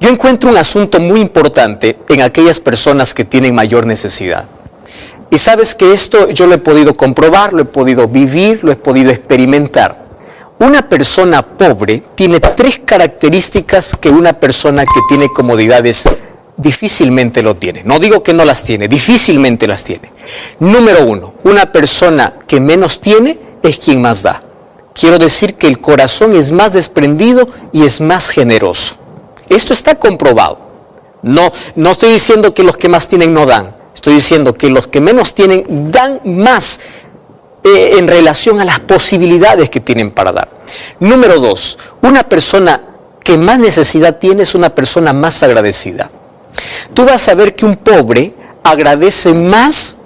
Yo encuentro un asunto muy importante en aquellas personas que tienen mayor necesidad. Y sabes que esto yo lo he podido comprobar, lo he podido vivir, lo he podido experimentar. Una persona pobre tiene 3 características que una persona que tiene comodidades difícilmente lo tiene. No digo que no las tiene, difícilmente las tiene. Número 1, una persona que menos tiene es quien más da. Quiero decir que el corazón es más desprendido y es más generoso. Esto está comprobado. No estoy diciendo que los que más tienen no dan. Estoy diciendo que los que menos tienen dan más en relación a las posibilidades que tienen para dar. Número 2, una persona que más necesidad tiene es una persona más agradecida. Tú vas a ver que un pobre agradece más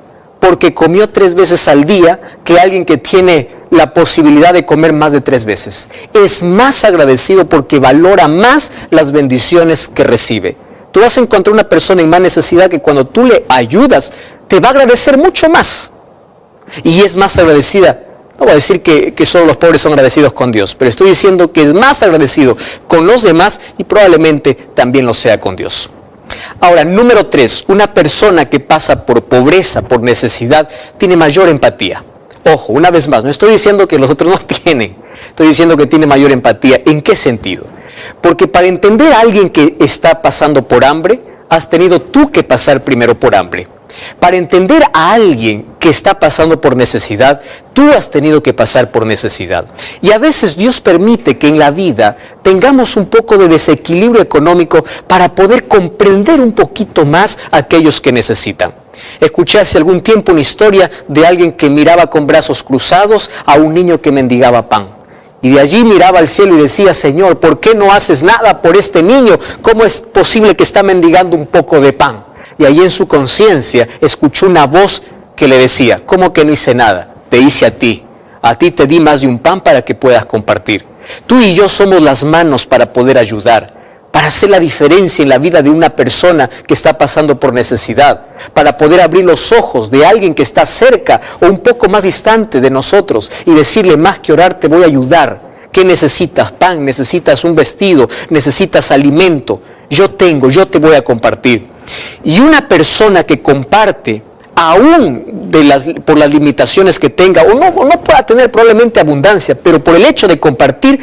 porque comió 3 veces al día que alguien que tiene la posibilidad de comer más de 3 veces. Es más agradecido porque valora más las bendiciones que recibe. Tú vas a encontrar una persona en más necesidad que cuando tú le ayudas, te va a agradecer mucho más. Y es más agradecida. No voy a decir que solo los pobres son agradecidos con Dios, pero estoy diciendo que es más agradecido con los demás y probablemente también lo sea con Dios. Ahora, número 3, una persona que pasa por pobreza, por necesidad, tiene mayor empatía. Ojo, una vez más, no estoy diciendo que los otros no tienen, estoy diciendo que tiene mayor empatía. ¿En qué sentido? Porque para entender a alguien que está pasando por hambre, has tenido tú que pasar primero por hambre. Para entender a alguien que está pasando por necesidad, tú has tenido que pasar por necesidad. Y a veces Dios permite que en la vida tengamos un poco de desequilibrio económico para poder comprender un poquito más a aquellos que necesitan. Escuché hace algún tiempo una historia de alguien que miraba con brazos cruzados a un niño que mendigaba pan. Y de allí miraba al cielo y decía: Señor, ¿por qué no haces nada por este niño? ¿Cómo es posible que está mendigando un poco de pan? Y allí en su conciencia escuchó una voz que le decía: ¿cómo que no hice nada? Te hice a ti te di más de un pan para que puedas compartir. Tú y yo somos las manos para poder ayudar, para hacer la diferencia en la vida de una persona que está pasando por necesidad, para poder abrir los ojos de alguien que está cerca o un poco más distante de nosotros y decirle: más que orar, te voy a ayudar. ¿Qué necesitas? Pan, necesitas un vestido, necesitas alimento. Yo te voy a compartir. Y una persona que comparte, aún por las limitaciones que tenga, o no pueda tener probablemente abundancia, pero por el hecho de compartir,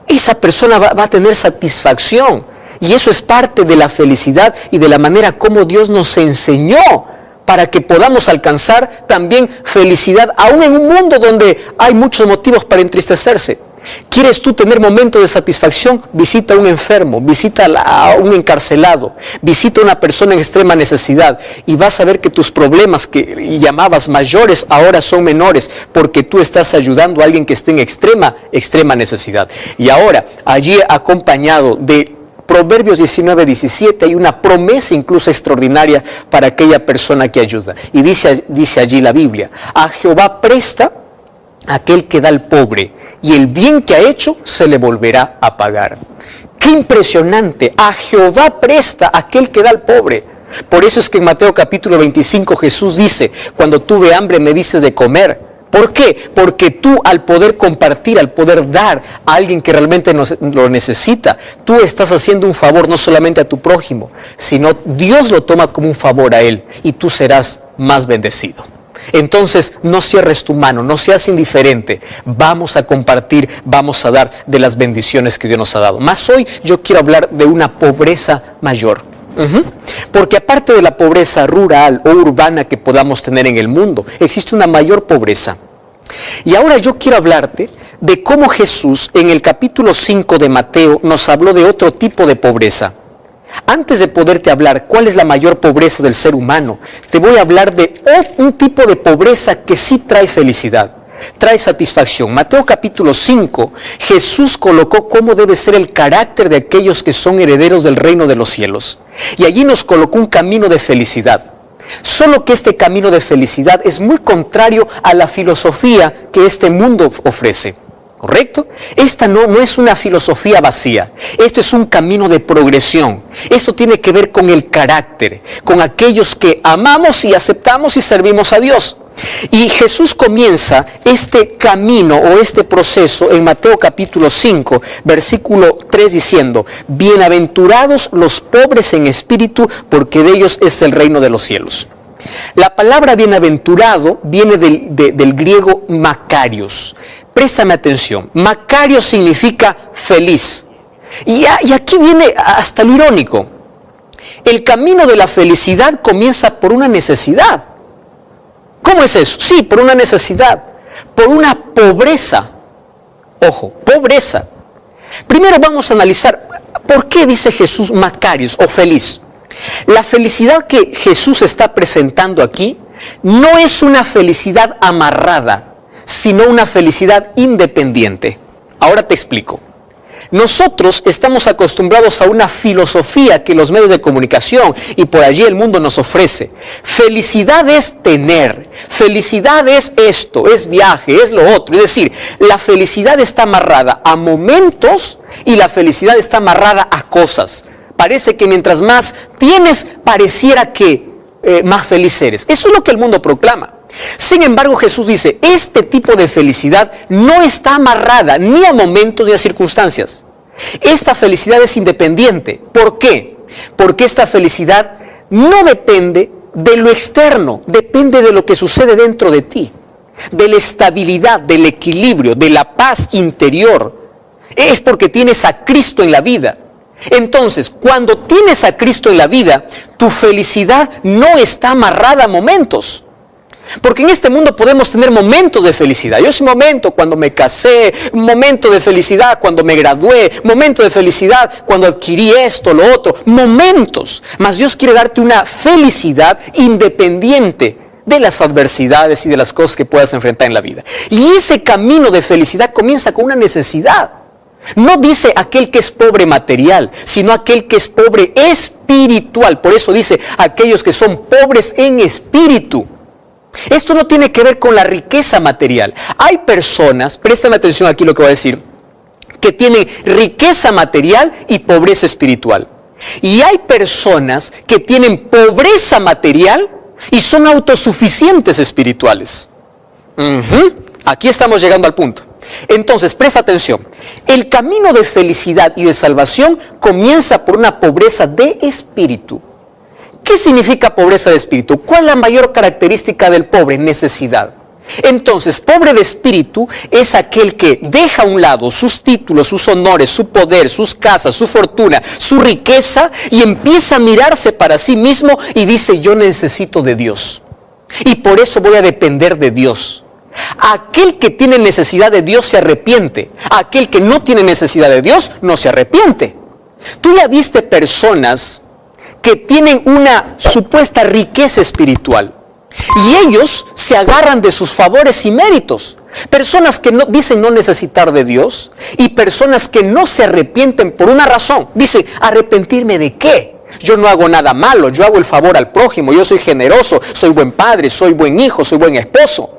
esa persona va a tener satisfacción. Y eso es parte de la felicidad y de la manera como Dios nos enseñó para que podamos alcanzar también felicidad, aún en un mundo donde hay muchos motivos para entristecerse. ¿Quieres tú tener momentos de satisfacción? Visita a un enfermo, visita a un encarcelado, visita a una persona en extrema necesidad y vas a ver que tus problemas que llamabas mayores ahora son menores porque tú estás ayudando a alguien que esté en extrema necesidad. Y ahora, allí acompañado de Proverbios 19:17 hay una promesa incluso extraordinaria para aquella persona que ayuda. Y dice allí la Biblia: a Jehová presta aquel que da al pobre, y el bien que ha hecho se le volverá a pagar. ¡Qué impresionante! A Jehová presta aquel que da al pobre. Por eso es que en Mateo capítulo 25 Jesús dice: cuando tuve hambre me diste de comer. ¿Por qué? Porque tú, al poder compartir, al poder dar a alguien que realmente lo necesita, tú estás haciendo un favor no solamente a tu prójimo, sino Dios lo toma como un favor a él y tú serás más bendecido. Entonces, no cierres tu mano, no seas indiferente. Vamos a compartir, vamos a dar de las bendiciones que Dios nos ha dado. Más hoy yo quiero hablar de una pobreza mayor. Porque aparte de la pobreza rural o urbana que podamos tener en el mundo, existe una mayor pobreza. Y ahora yo quiero hablarte de cómo Jesús en el capítulo 5 de Mateo nos habló de otro tipo de pobreza. Antes de poderte hablar cuál es la mayor pobreza del ser humano, te voy a hablar de un tipo de pobreza que sí trae felicidad, trae satisfacción. Mateo capítulo 5, Jesús colocó cómo debe ser el carácter de aquellos que son herederos del reino de los cielos. Y allí nos colocó un camino de felicidad. Solo que este camino de felicidad es muy contrario a la filosofía que este mundo ofrece. ¿Correcto? Esta no es una filosofía vacía. Esto es un camino de progresión. Esto tiene que ver con el carácter, con aquellos que amamos y aceptamos y servimos a Dios. Y Jesús comienza este camino o este proceso en Mateo capítulo 5, versículo 3 diciendo: bienaventurados los pobres en espíritu, porque de ellos es el reino de los cielos. La palabra bienaventurado viene del griego makarios. Préstame atención. Makarios significa feliz. Y aquí viene hasta lo irónico. El camino de la felicidad comienza por una necesidad. ¿Cómo es eso? Sí, por una necesidad, por una pobreza. Ojo, pobreza. Primero vamos a analizar por qué dice Jesús makarios o feliz. La felicidad que Jesús está presentando aquí no es una felicidad amarrada, sino una felicidad independiente. Ahora te explico. Nosotros estamos acostumbrados a una filosofía que los medios de comunicación y por allí el mundo nos ofrece. Felicidad es tener, felicidad es esto, es viaje, es lo otro. Es decir, la felicidad está amarrada a momentos y la felicidad está amarrada a cosas. Parece que mientras más tienes, pareciera que más feliz eres. Eso es lo que el mundo proclama. Sin embargo, Jesús dice, este tipo de felicidad no está amarrada ni a momentos ni a circunstancias. Esta felicidad es independiente. ¿Por qué? Porque esta felicidad no depende de lo externo, depende de lo que sucede dentro de ti, de la estabilidad, del equilibrio, de la paz interior. Es porque tienes a Cristo en la vida. Entonces, cuando tienes a Cristo en la vida, tu felicidad no está amarrada a momentos. Porque en este mundo podemos tener momentos de felicidad. Yo soy un momento cuando me casé, un momento de felicidad cuando me gradué, momento de felicidad cuando adquirí esto, lo otro, momentos. Mas Dios quiere darte una felicidad independiente de las adversidades y de las cosas que puedas enfrentar en la vida. Y ese camino de felicidad comienza con una necesidad. No dice aquel que es pobre material, sino aquel que es pobre espiritual. Por eso dice aquellos que son pobres en espíritu. Esto no tiene que ver con la riqueza material. Hay personas, préstame atención aquí lo que voy a decir, que tienen riqueza material y pobreza espiritual. Y hay personas que tienen pobreza material y son autosuficientes espirituales. Aquí estamos llegando al punto. Entonces, presta atención. El camino de felicidad y de salvación comienza por una pobreza de espíritu. ¿Qué significa pobreza de espíritu? ¿Cuál es la mayor característica del pobre? Necesidad. Entonces, pobre de espíritu es aquel que deja a un lado sus títulos, sus honores, su poder, sus casas, su fortuna, su riqueza y empieza a mirarse para sí mismo y dice, yo necesito de Dios. Y por eso voy a depender de Dios. Aquel que tiene necesidad de Dios se arrepiente. Aquel que no tiene necesidad de Dios no se arrepiente. Tú ya viste personas que tienen una supuesta riqueza espiritual y ellos se agarran de sus favores y méritos. Personas que no, dicen no necesitar de Dios y personas que no se arrepienten por una razón. Dicen, ¿arrepentirme de qué? Yo no hago nada malo, yo hago el favor al prójimo, yo soy generoso, soy buen padre, soy buen hijo, soy buen esposo.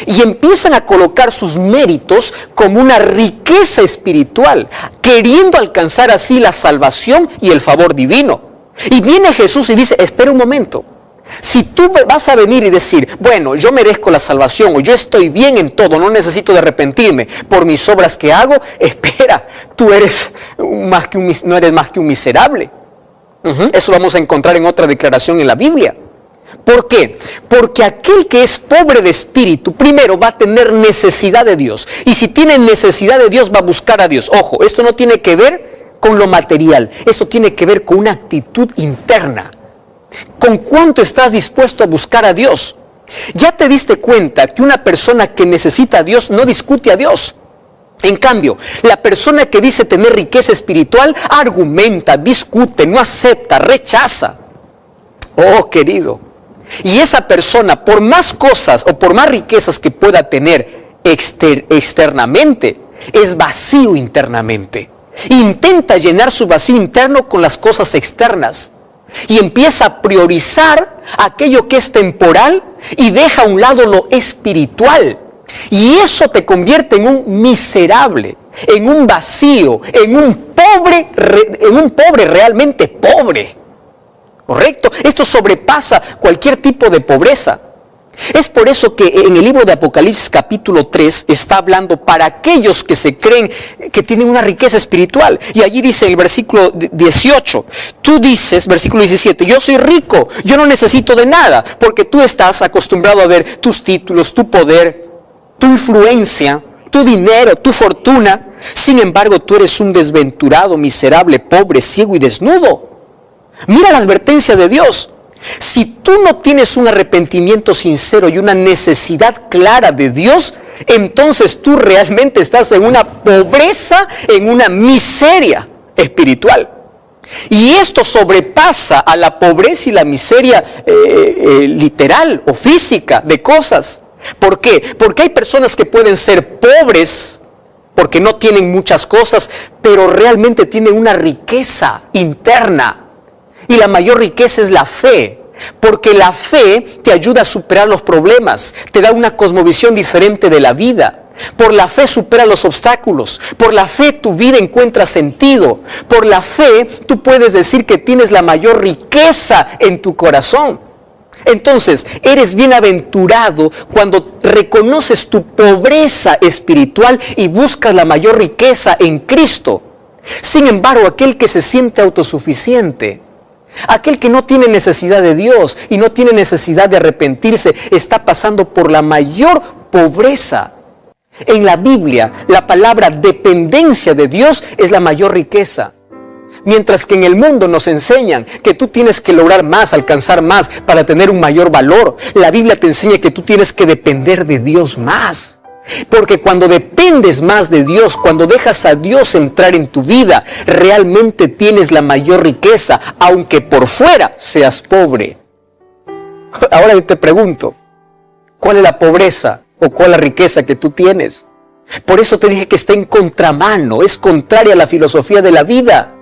Y empiezan a colocar sus méritos como una riqueza espiritual, queriendo alcanzar así la salvación y el favor divino. Y viene Jesús y dice, espera un momento, si tú vas a venir y decir, bueno, yo merezco la salvación o yo estoy bien en todo, no necesito de arrepentirme por mis obras que hago, espera, tú eres no eres más que un miserable. Eso lo vamos a encontrar en otra declaración en la Biblia. ¿Por qué? Porque aquel que es pobre de espíritu, primero va a tener necesidad de Dios. Y si tiene necesidad de Dios, va a buscar a Dios. Ojo, esto no tiene que ver con lo material, esto tiene que ver con una actitud interna. ¿Con cuánto estás dispuesto a buscar a Dios? Ya te diste cuenta que una persona que necesita a Dios no discute a Dios. En cambio, la persona que dice tener riqueza espiritual argumenta, discute, no acepta, rechaza. Oh, querido. Y esa persona, por más cosas o por más riquezas que pueda tener externamente, es vacío internamente. Intenta llenar su vacío interno con las cosas externas y empieza a priorizar aquello que es temporal y deja a un lado lo espiritual. Y eso te convierte en un miserable, en un vacío, en un pobre realmente pobre. ¿Correcto? Esto sobrepasa cualquier tipo de pobreza. Es por eso que en el libro de Apocalipsis capítulo 3 está hablando para aquellos que se creen que tienen una riqueza espiritual. Y allí dice en el versículo 18, tú dices, versículo 17, yo soy rico, yo no necesito de nada, porque tú estás acostumbrado a ver tus títulos, tu poder, tu influencia, tu dinero, tu fortuna. Sin embargo, tú eres un desventurado, miserable, pobre, ciego y desnudo. Mira la advertencia de Dios. Si tú no tienes un arrepentimiento sincero y una necesidad clara de Dios, entonces tú realmente estás en una pobreza, en una miseria espiritual. Y esto sobrepasa a la pobreza y la miseria literal o física de cosas. ¿Por qué? Porque hay personas que pueden ser pobres porque no tienen muchas cosas, pero realmente tienen una riqueza interna. Y la mayor riqueza es la fe, porque la fe te ayuda a superar los problemas, te da una cosmovisión diferente de la vida. Por la fe supera los obstáculos, por la fe tu vida encuentra sentido, por la fe tú puedes decir que tienes la mayor riqueza en tu corazón. Entonces, eres bienaventurado cuando reconoces tu pobreza espiritual y buscas la mayor riqueza en Cristo. Sin embargo, aquel que se siente autosuficiente, aquel que no tiene necesidad de Dios y no tiene necesidad de arrepentirse, está pasando por la mayor pobreza. En la Biblia, la palabra dependencia de Dios es la mayor riqueza. Mientras que en el mundo nos enseñan que tú tienes que lograr más, alcanzar más para tener un mayor valor, la Biblia te enseña que tú tienes que depender de Dios más. Porque cuando dependes más de Dios, cuando dejas a Dios entrar en tu vida, realmente tienes la mayor riqueza, aunque por fuera seas pobre. Ahora yo te pregunto, ¿cuál es la pobreza o cuál es la riqueza que tú tienes? Por eso te dije que está en contramano, es contraria a la filosofía de la vida.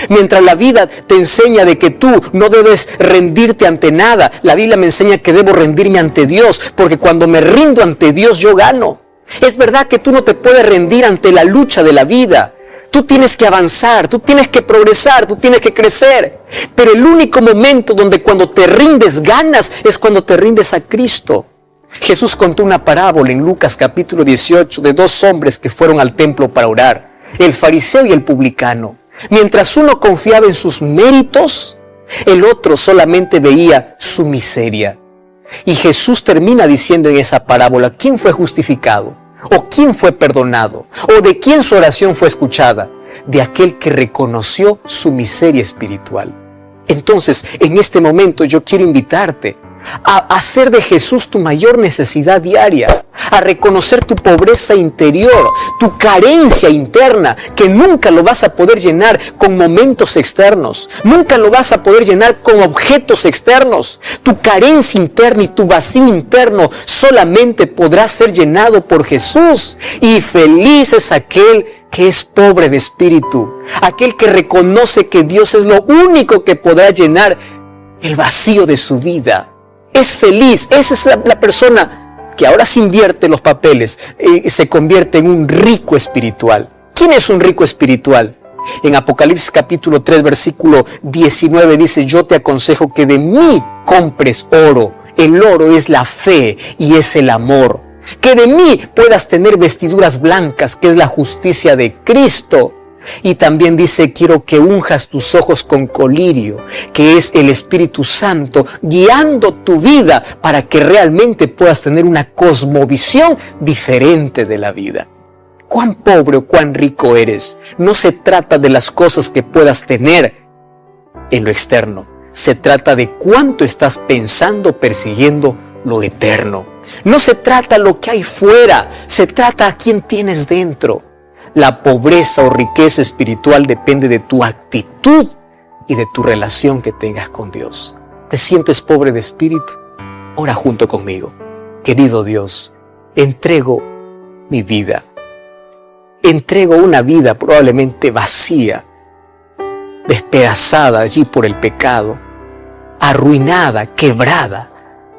Mientras la vida te enseña de que tú no debes rendirte ante nada, la Biblia me enseña que debo rendirme ante Dios, porque cuando me rindo ante Dios yo gano. Es verdad que tú no te puedes rendir ante la lucha de la vida. Tú tienes que avanzar, tú tienes que progresar, tú tienes que crecer. Pero el único momento donde cuando te rindes ganas es cuando te rindes a Cristo. Jesús contó una parábola en Lucas capítulo 18 de dos hombres que fueron al templo para orar, el fariseo y el publicano. Mientras uno confiaba en sus méritos, el otro solamente veía su miseria. Y Jesús termina diciendo en esa parábola, ¿quién fue justificado? ¿O quién fue perdonado? ¿O de quién su oración fue escuchada? De aquel que reconoció su miseria espiritual. Entonces, en este momento yo quiero invitarte a hacer de Jesús tu mayor necesidad diaria, a reconocer tu pobreza interior, tu carencia interna, que nunca lo vas a poder llenar con momentos externos, nunca lo vas a poder llenar con objetos externos. Tu carencia interna y tu vacío interno solamente podrá ser llenado por Jesús. Y feliz es aquel que es pobre de espíritu, aquel que reconoce que Dios es lo único que podrá llenar el vacío de su vida. Es feliz, esa es la persona que ahora se invierte los papeles y se convierte en un rico espiritual. ¿Quién es un rico espiritual? En Apocalipsis capítulo 3 versículo 19 dice, yo te aconsejo que de mí compres oro. El oro es la fe y es el amor. Que de mí puedas tener vestiduras blancas, que es la justicia de Cristo. Y también dice, quiero que unjas tus ojos con colirio, que es el Espíritu Santo, guiando tu vida para que realmente puedas tener una cosmovisión diferente de la vida. Cuán pobre o cuán rico eres, no se trata de las cosas que puedas tener en lo externo. Se trata de cuánto estás pensando, persiguiendo lo eterno. No se trata lo que hay fuera, se trata a quién tienes dentro. La pobreza o riqueza espiritual depende de tu actitud y de tu relación que tengas con Dios. ¿Te sientes pobre de espíritu? Ora junto conmigo. Querido Dios, entrego mi vida. Entrego una vida probablemente vacía, despedazada allí por el pecado, arruinada, quebrada.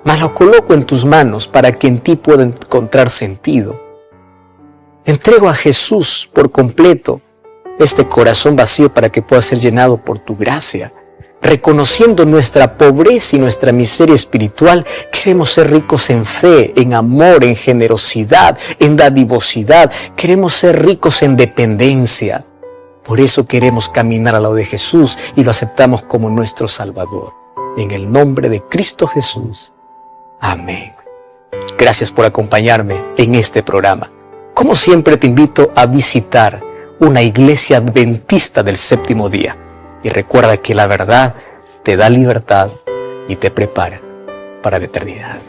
Mas lo coloco en tus manos para que en ti pueda encontrar sentido. Entrego a Jesús por completo este corazón vacío para que pueda ser llenado por tu gracia. reconociendo nuestra pobreza y nuestra miseria espiritual, queremos ser ricos en fe, en amor, en generosidad, en dadivosidad. Queremos ser ricos en dependencia. Por eso queremos caminar al lado de Jesús y lo aceptamos como nuestro Salvador. En el nombre de Cristo Jesús. Amén. Gracias por acompañarme en este programa. Como siempre, te invito a visitar una iglesia adventista del séptimo día. Y recuerda que la verdad te da libertad y te prepara para la eternidad.